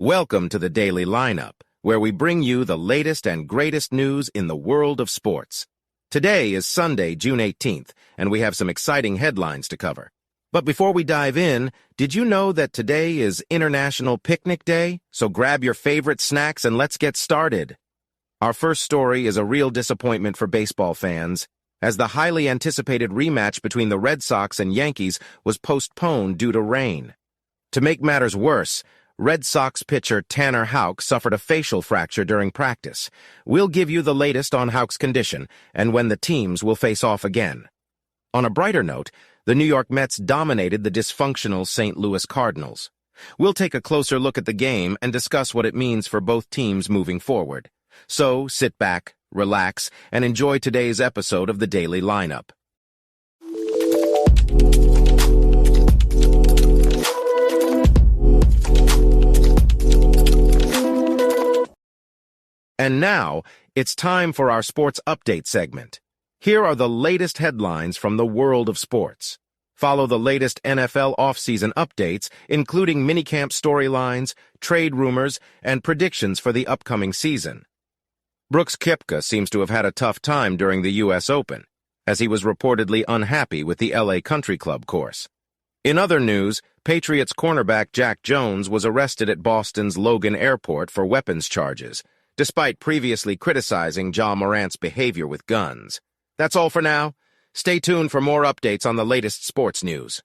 Welcome to the Daily Lineup, where we bring you the latest and greatest news in the world of sports. Today is Sunday, June 18th, and we have some exciting headlines to cover. But before we dive in, did you know that today is International Picnic Day? So grab your favorite snacks and let's get started. Our first story is a real disappointment for baseball fans, as the highly anticipated rematch between the Red Sox and Yankees was postponed due to rain. To make matters worse, Red Sox pitcher Tanner Houck suffered a facial fracture during practice. We'll give you the latest on Houck's condition and when the teams will face off again. On a brighter note, the New York Mets dominated the dysfunctional St. Louis Cardinals. We'll take a closer look at the game and discuss what it means for both teams moving forward. So sit back, relax, and enjoy today's episode of the Daily Lineup. And now, it's time for our sports update segment. Here are the latest headlines from the world of sports. Follow the latest NFL offseason updates, including minicamp storylines, trade rumors, and predictions for the upcoming season. Brooks Koepka seems to have had a tough time during the U.S. Open, as he was reportedly unhappy with the L.A. Country Club course. In other news, Patriots cornerback Jack Jones was arrested at Boston's Logan Airport for weapons charges, despite previously criticizing Ja Morant's behavior with guns. That's all for now. Stay tuned for more updates on the latest sports news.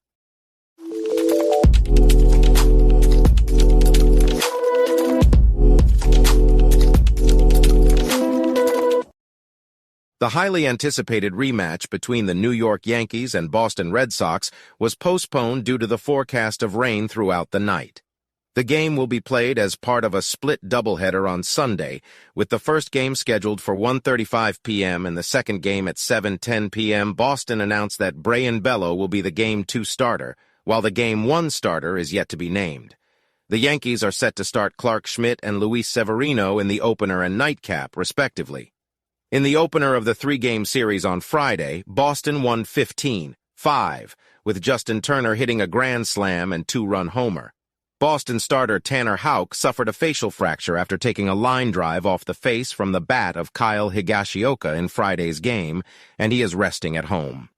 The highly anticipated rematch between the New York Yankees and Boston Red Sox was postponed due to the forecast of rain throughout the night. The game will be played as part of a split doubleheader on Sunday, with the first game scheduled for 1:35 p.m. and the second game at 7:10 p.m. Boston announced that Brayan Bello will be the Game 2 starter, while the Game 1 starter is yet to be named. The Yankees are set to start Clarke Schmidt and Luis Severino in the opener and nightcap, respectively. In the opener of the three-game series on Friday, Boston won 15-5, with Justin Turner hitting a grand slam and two-run homer. Boston starter Tanner Houck suffered a facial fracture after taking a line drive off the face from the bat of Kyle Higashioka in Friday's game, and he is resting at home.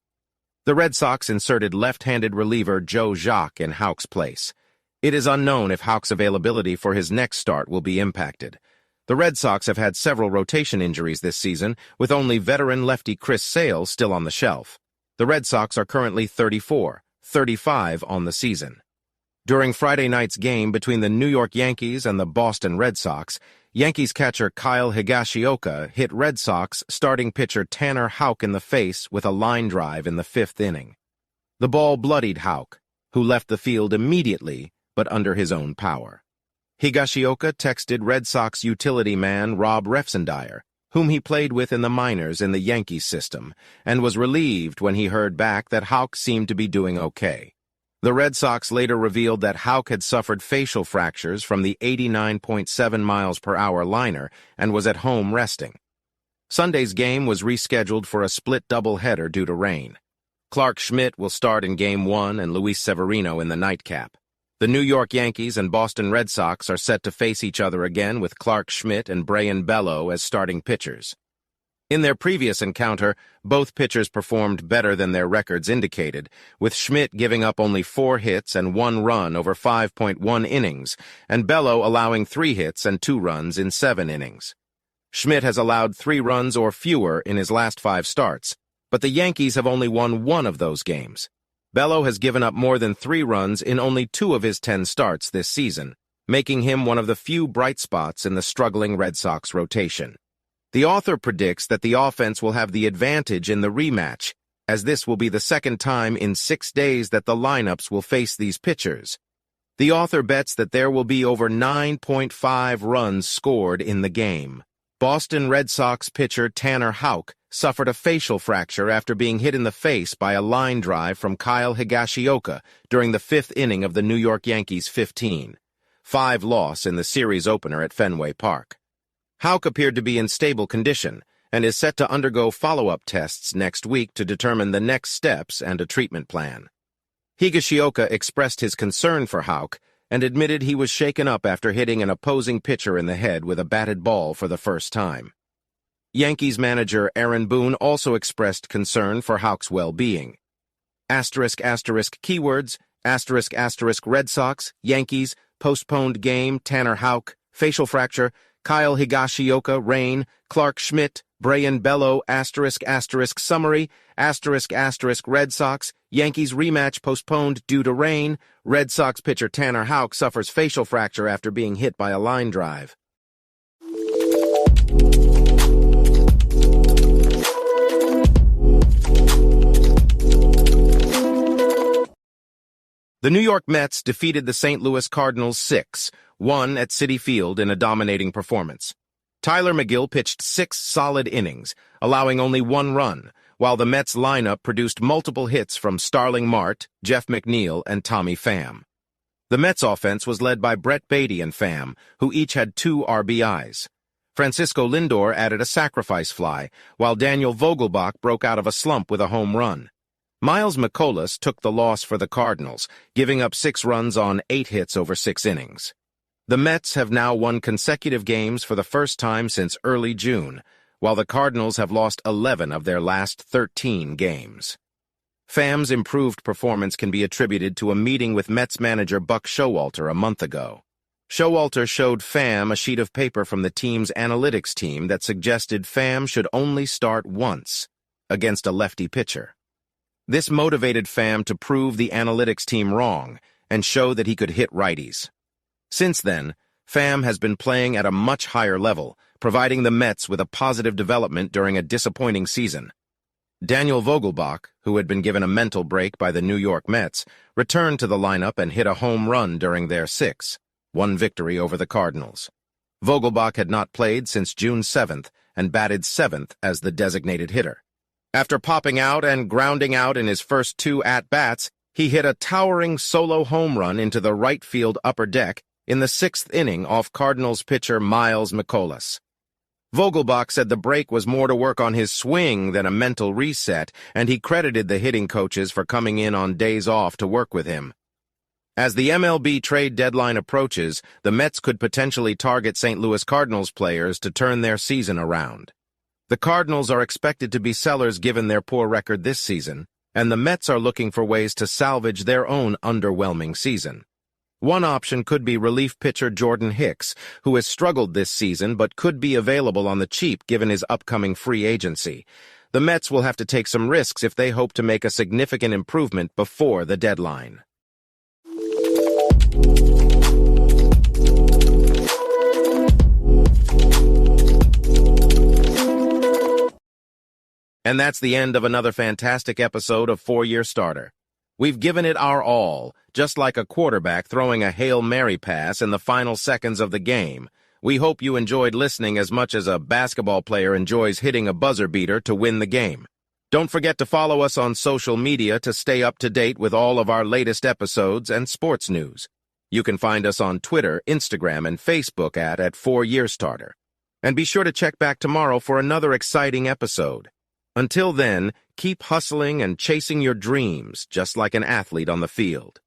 The Red Sox inserted left-handed reliever Joe Jacques in Houck's place. It is unknown if Houck's availability for his next start will be impacted. The Red Sox have had several rotation injuries this season, with only veteran lefty Chris Sale still on the shelf. The Red Sox are currently 34-35 on the season. During Friday night's game between the New York Yankees and the Boston Red Sox, Yankees catcher Kyle Higashioka hit Red Sox starting pitcher Tanner Houck in the face with a line drive in the fifth inning. The ball bloodied Houck, who left the field immediately, but under his own power. Higashioka texted Red Sox utility man Rob Refsnyder, whom he played with in the minors in the Yankees system, and was relieved when he heard back that Houck seemed to be doing okay. The Red Sox later revealed that Houck had suffered facial fractures from the 89.7 miles per hour liner and was at home resting. Sunday's game was rescheduled for a split doubleheader due to rain. Clarke Schmidt will start in Game 1 and Luis Severino in the nightcap. The New York Yankees and Boston Red Sox are set to face each other again with Clarke Schmidt and Brayan Bello as starting pitchers. In their previous encounter, both pitchers performed better than their records indicated, with Schmidt giving up only 4 hits and 1 run over 5.1 innings, and Bello allowing 3 hits and 2 runs in 7 innings. Schmidt has allowed 3 runs or fewer in his last 5 starts, but the Yankees have only won 1 of those games. Bello has given up more than 3 runs in only 2 of his 10 starts this season, making him one of the few bright spots in the struggling Red Sox rotation. The author predicts that the offense will have the advantage in the rematch, as this will be the second time in 6 days that the lineups will face these pitchers. The author bets that there will be over 9.5 runs scored in the game. Boston Red Sox pitcher Tanner Houck suffered a facial fracture after being hit in the face by a line drive from Kyle Higashioka during the 5th inning of the New York Yankees' 15-5 loss in the series opener at Fenway Park. Houck appeared to be in stable condition and is set to undergo follow-up tests next week to determine the next steps and a treatment plan. Higashioka expressed his concern for Houck, and admitted he was shaken up after hitting an opposing pitcher in the head with a batted ball for the first time. Yankees manager Aaron Boone also expressed concern for Houck's well-being. Keywords, Red Sox, Yankees, postponed game, Tanner Houck, facial fracture, Kyle Higashioka, rain, Clark Schmidt, Brayan Bello, summary, Red Sox, Yankees rematch postponed due to rain, Red Sox pitcher Tanner Houck suffers facial fracture after being hit by a line drive. The New York Mets defeated the St. Louis Cardinals 6-1 at Citi Field in a dominating performance. Tyler McGill pitched 6 solid innings, allowing only 1 run, while the Mets lineup produced multiple hits from Starling Marte, Jeff McNeil, and Tommy Pham. The Mets offense was led by Brett Baty and Pham, who each had 2 RBIs. Francisco Lindor added a sacrifice fly, while Daniel Vogelbach broke out of a slump with a home run. Miles McCollus took the loss for the Cardinals, giving up 6 runs on 8 hits over 6 innings. The Mets have now won consecutive games for the first time since early June, while the Cardinals have lost 11 of their last 13 games. Pham's improved performance can be attributed to a meeting with Mets manager Buck Showalter a month ago. Showalter showed Pham a sheet of paper from the team's analytics team that suggested Pham should only start once, against a lefty pitcher. This motivated Pham to prove the analytics team wrong and show that he could hit righties. Since then, Pham has been playing at a much higher level, providing the Mets with a positive development during a disappointing season. Daniel Vogelbach, who had been given a mental break by the New York Mets, returned to the lineup and hit a home run during their 6-1 victory over the Cardinals. Vogelbach had not played since June 7th and batted 7th as the designated hitter. After popping out and grounding out in his first 2 at-bats, he hit a towering solo home run into the right field upper deck in the 6th inning off Cardinals pitcher Miles McCollus. Vogelbach said the break was more to work on his swing than a mental reset, and he credited the hitting coaches for coming in on days off to work with him. As the MLB trade deadline approaches, the Mets could potentially target St. Louis Cardinals players to turn their season around. The Cardinals are expected to be sellers given their poor record this season, and the Mets are looking for ways to salvage their own underwhelming season. One option could be relief pitcher Jordan Hicks, who has struggled this season but could be available on the cheap given his upcoming free agency. The Mets will have to take some risks if they hope to make a significant improvement before the deadline. And that's the end of another fantastic episode of 4-Year Starter. We've given it our all, just like a quarterback throwing a Hail Mary pass in the final seconds of the game. We hope you enjoyed listening as much as a basketball player enjoys hitting a buzzer beater to win the game. Don't forget to follow us on social media to stay up to date with all of our latest episodes and sports news. You can find us on Twitter, Instagram, and Facebook at 4-Year Starter. And be sure to check back tomorrow for another exciting episode. Until then, keep hustling and chasing your dreams, just like an athlete on the field.